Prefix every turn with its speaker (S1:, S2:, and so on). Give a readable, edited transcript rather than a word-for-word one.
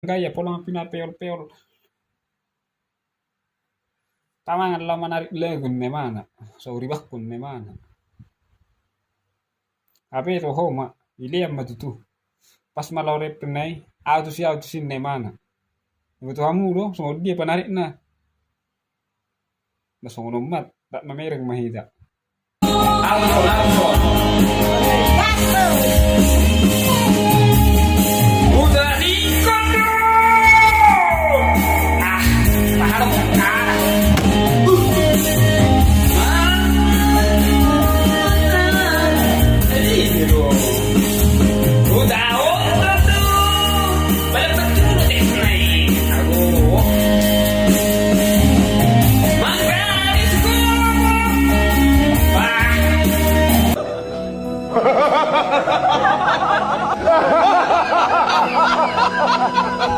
S1: gaya pola pinapeol-peol. Tamangan la manarik legun ne mana. So ribakun ne mana. Ape to homa ile amma tutu. Pas malore penai auto sin ne mana. Betul kamu do so dia panarik na. Na so mat tak mamereng mahida. Alto.